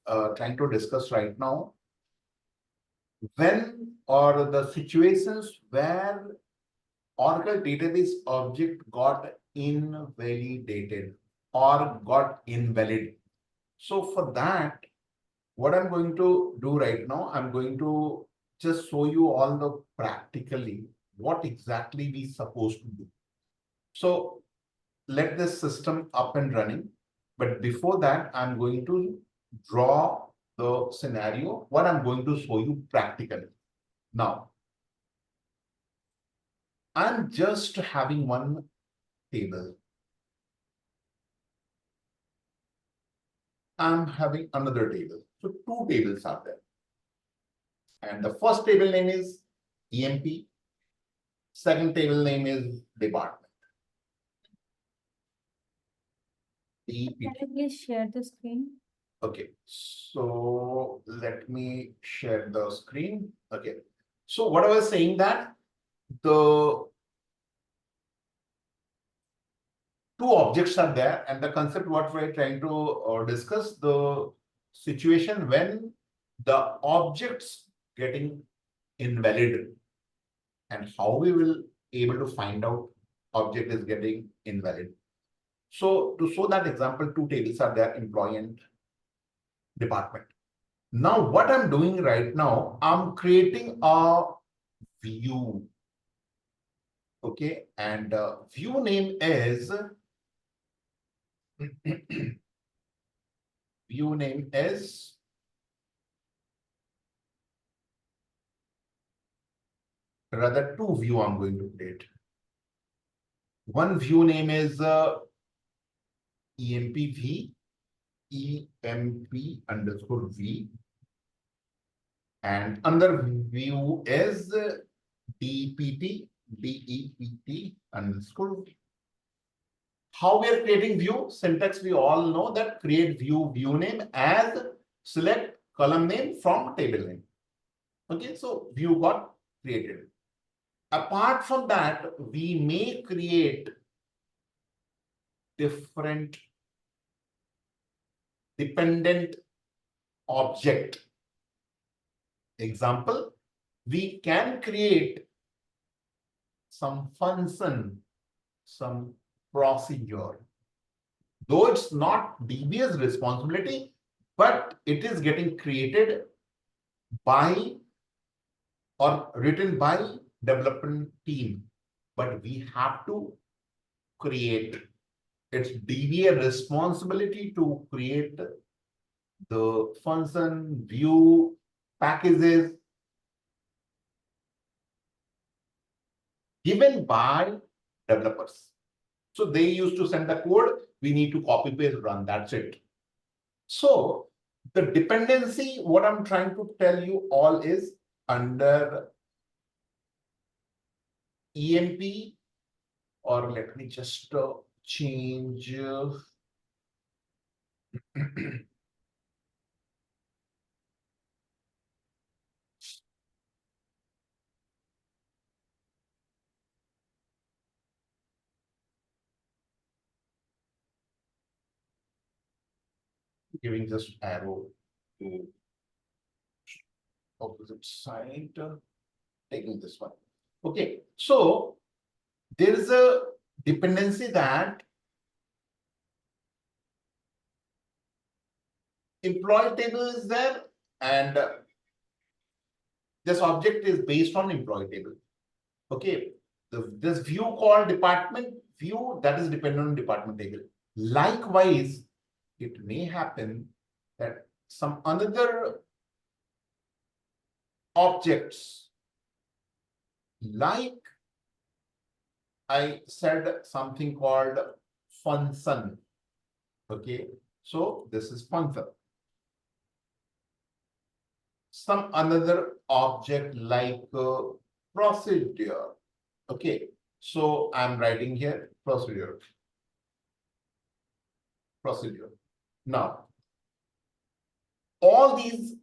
trying to discuss right now, when or the situations where Oracle database object got invalidated or got invalid. So for that, what I'm going to do right now, I'm going to just show you all the practically what exactly we supposed to do. So let this system up and running. But before that, I'm going to draw the scenario, what I'm going to show you practically. Now, I'm just having one table. I'm having another table. So two tables are there. And the first table name is EMP. Second table name is department. Can you please share the screen? Okay, so let me share the screen. Okay, so what I was saying that the two objects are there, and the concept what we're trying to discuss, the situation when the objects getting invalid and how we will able to find out object is getting invalid. So to show that example, two tables are there, employee and department. Now what I'm doing right now, I'm creating a view. Okay, and view name is view name is rather two view I'm going to create. One view name is EMPV, EMP underscore V, and another view is DPT, DEPT underscore V. How we are creating view syntax, we all know that create view name as select column name from table name. Okay, so view got created. Apart from that, we may create different dependent object. Example, we can create some function, some procedure. Though it's not DBA's responsibility, but it is getting created by or written by development team. But we have to create. It's DBA responsibility to create the function, view, packages given by developers. So they used to send the code, we need to copy paste, run, that's it. So the dependency, what I'm trying to tell you all is under EMP, or let me just change giving just arrow to opposite side, taking this one. Okay, so there is a dependency that employee table is there, and this object is based on employee table. Okay, this view called department view, that is dependent on department table. Likewise, it may happen that some another objects, like I said something called function. Okay, so this is function. Some another object like procedure. Okay, so I'm writing here procedure. Now, all these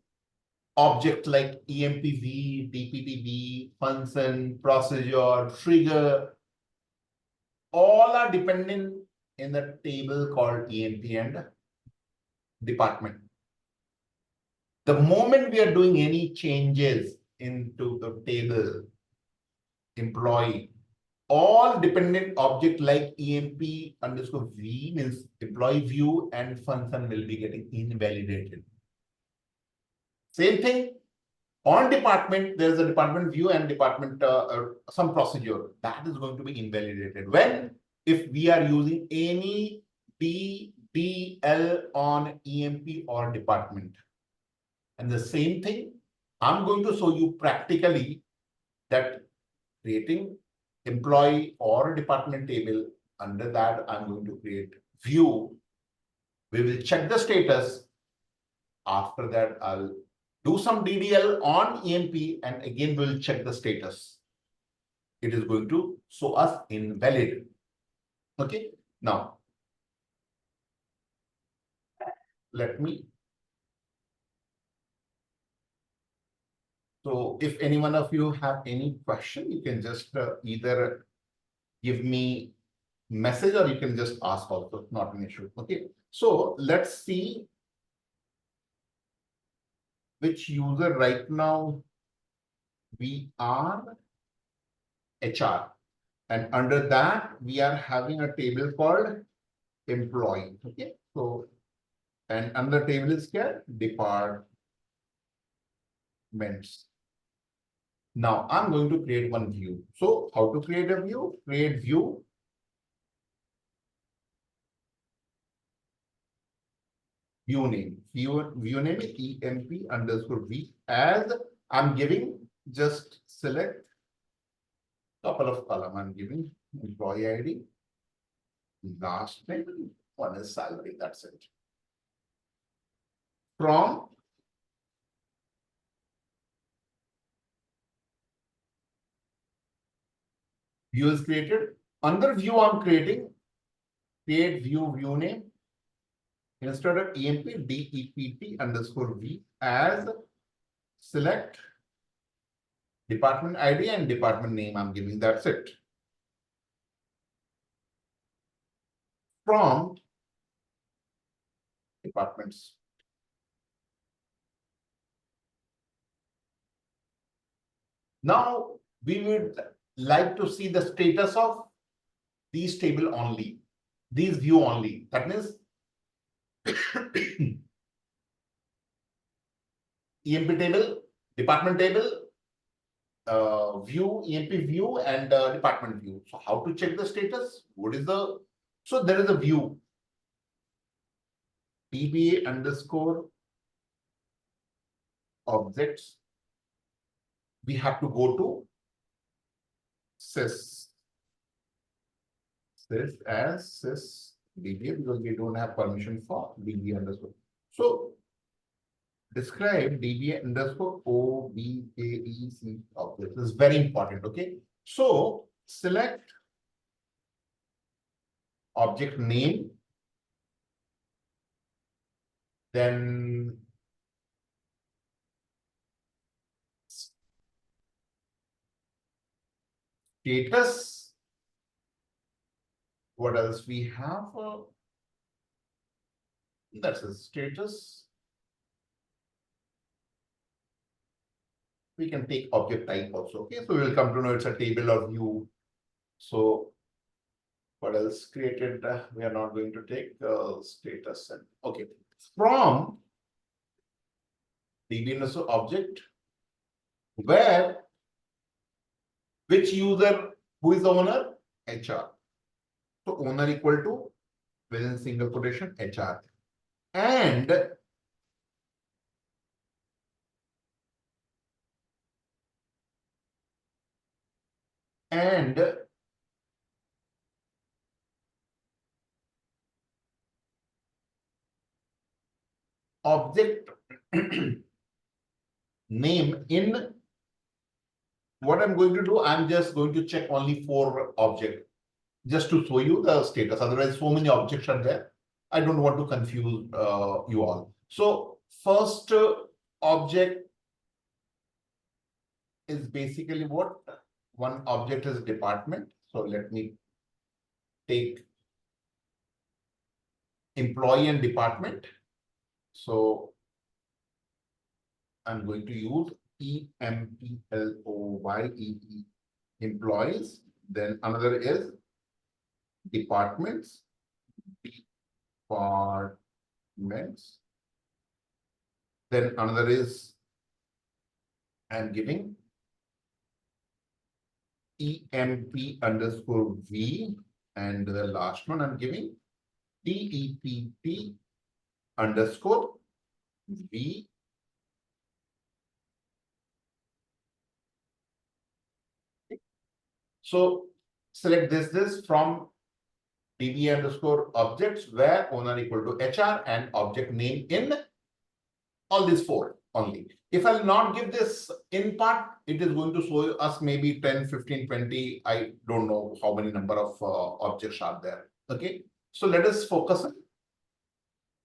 objects like EMPV, DPTV, function, procedure, trigger, all are dependent in the table called EMP and department. The moment we are doing any changes into the table, employee, all dependent object like EMP underscore V means employee view and function will be getting invalidated. Same thing on department, there's a department view and department some procedure that is going to be invalidated. When? If we are using any DDL on EMP or department. And the same thing, I'm going to show you practically that creating employee or department table. Under that, I'm going to create view. We will check the status. After that, I'll do some DDL on EMP and again we'll check the status. It is going to show us invalid. Okay. Now, let me. So if any one of you have any question, you can just either give me message or you can just ask also, not an issue. Okay. So let's see which user right now we are HR. And under that, we are having a table called employee. Okay. So, and under table is here, departments. Now I'm going to create one view. So how to create a view? Create view. View name. View name is EMP underscore V. As I'm giving, just select couple of column. I'm giving employee ID, last name, one is salary. That's it. From view is created. Under view, I'm creating create view name. Instead of EMP, DEPT underscore V as select department ID and department name I'm giving. That's it. From departments. Now we would like to see the status of these table only, these view only. That means EMP table, department table, view, EMP view, and department view. So how to check the status? What is the, so there is a view DBA underscore objects. We have to go to sys as sys DBA because we don't have permission for DBA underscore. So describe DBA underscore OBAEC object. This is very important. Okay. So select object name, then status. What else we have? That's a status. We can take object type also. Okay, so we'll come to know it's a table or view. So what else created? We are not going to take status. And okay, from DB object, where which user, who is the owner? HR. So owner equal to within single quotation HR. And object name in what I'm going to do, I'm just going to check only 4 objects just to show you the status. Otherwise, so many objects are there. I don't want to confuse you all. So first object is basically what? One object is department. So let me take employee and department. So I'm going to use EMPLOYEE employees. Then another is departments. Departments. Then another is I'm giving EMP_V, and the last one I'm giving DEPP_V. So select this from DBA_objects where owner equal to HR and object name in all these four only. If I'll not give this in part, it is going to show us maybe 10, 15, 20. I don't know how many number of objects are there. Okay. So let us focus on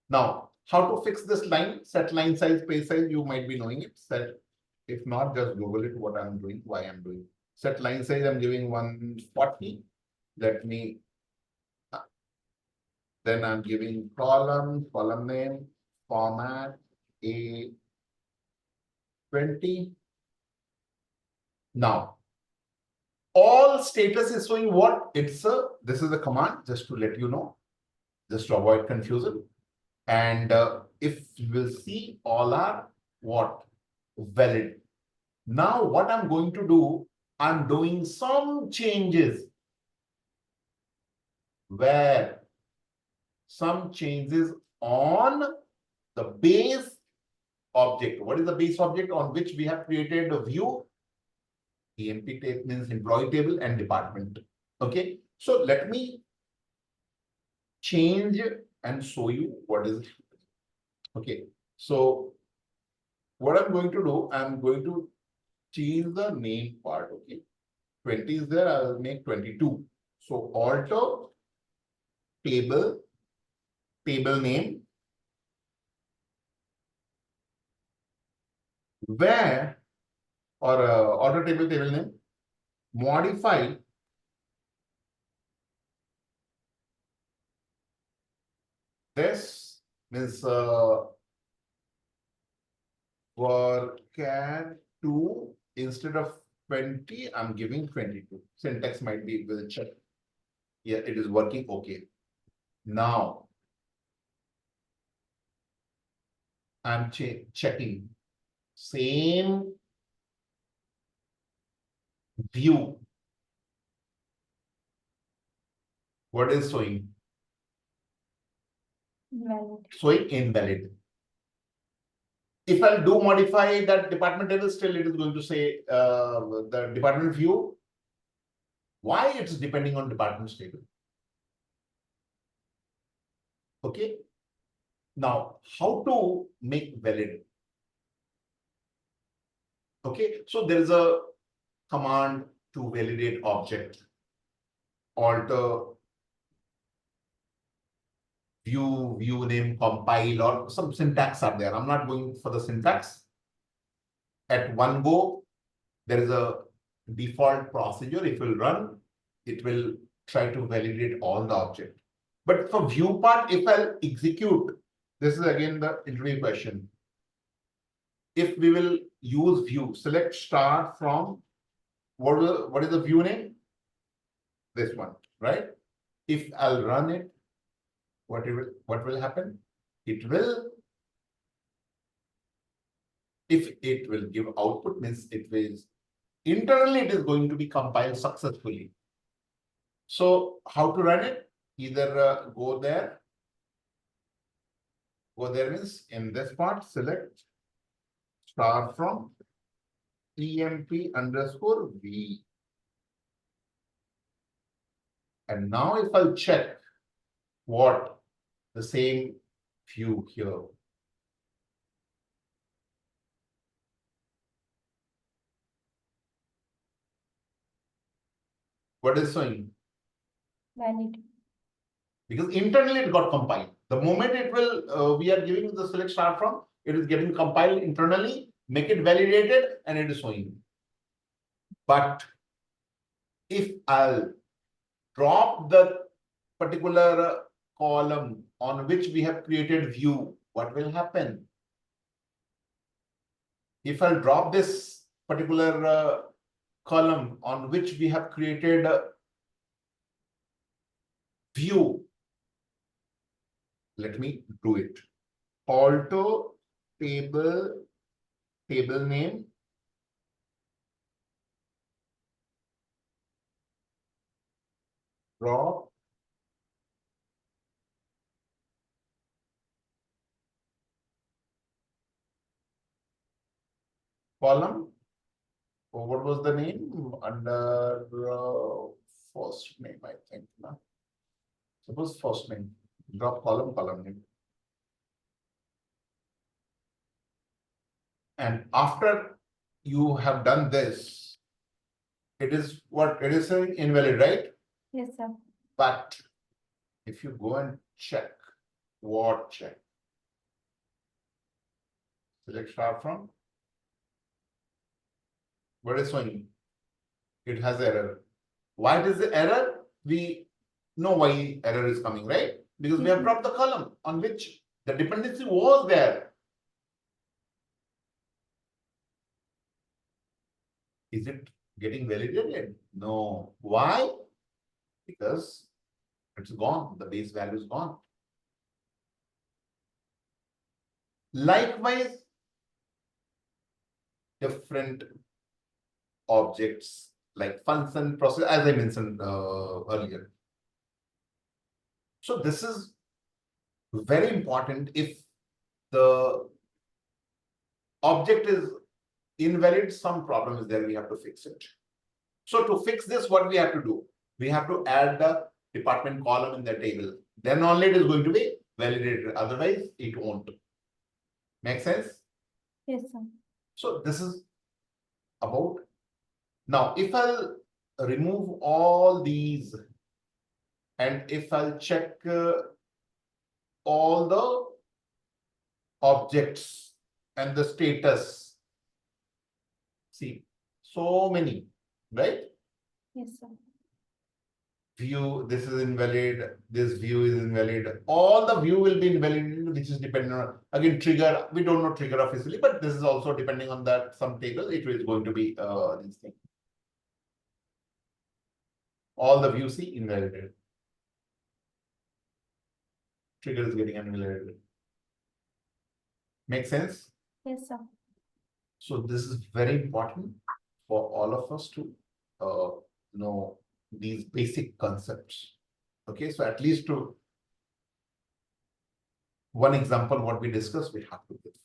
now how to fix this line. Set line size, page size. You might be knowing it. Set. If not, just Google it. What I'm doing, why I'm doing. Set line size. I'm giving 140. Let me. Then I'm giving column name, format A20. Now, all status is showing what? This is the command, just to let you know, just to avoid confusion. And if you will see, all are what? Valid. Now, what I'm going to do, I'm doing some changes where some changes on the base object. What is the base object on which we have created a view? EMP means employee table and department. Okay, so let me change and show you what is. Okay, so what I'm going to do, I'm going to change the name part. Okay, 20 is there, I will make 22. So alter table name, where or alter table name, modify this means for can 2 instead of 20, I'm giving 22. Syntax might be, will check. Yeah, it is working. Okay. Now I'm checking same view. What is showing? Invalid. Showing invalid. If I'll do modify that department table, still it is going to say the department view. Why? It's depending on department table. Okay. Now, how to make valid? Okay, so there is a command to validate object. Alter view name, compile, or some syntax are there. I'm not going for the syntax. At one go, there is a default procedure. If it will run, it will try to validate all the object. But for view part, if I'll execute, this is again the interview question. If we will use view, select start from what is the view name? This one, right? If I'll run it, what will happen? It will, if it will give output, means it will internally it is going to be compiled successfully. So how to run it? Either go there means in this part, select start from EMP_V. And now if I'll check what the same view here. What is showing? Valid. Because internally it got compiled. The moment it will, we are giving the select start from, it is getting compiled internally, make it validated, and it is showing. But if I'll drop the particular column on which we have created view, what will happen? if I'll drop this particular column on which we have created a view, let me do it. Alto table name, drop column. Oh, what was the name? Under first name, I think. No? Suppose first name. Drop column name. And after you have done this, it is what it is saying invalid, right? Yes, sir. But if you go and check, what check? Select star from. What is showing? It has error. Why it is the error? We know why error is coming, right? Because we have dropped the column on which the dependency was there. Is it getting validated? No. Why? Because it's gone. The base value is gone. Likewise, different objects like function, process, as I mentioned earlier. So this is very important. If the object is invalid, some problem is there, we have to fix it. So to fix this, what we have to do? We have to add the department column in the table. Then only it is going to be validated. Otherwise, it won't. Make sense? Yes, sir. So this is about. Now, if I'll remove all these and if I'll check all the objects and the status, see, so many, right? Yes, sir. View, this is invalid, this view is invalid, all the view will be invalid, which is dependent on, again, trigger, we don't know trigger officially, but this is also depending on that some table, it is going to be this thing. All the view see invalidated. Trigger is getting invalidated. Make sense? Yes, sir. So this is very important for all of us to know these basic concepts. Okay, so at least to one example, what we discussed, we have to get.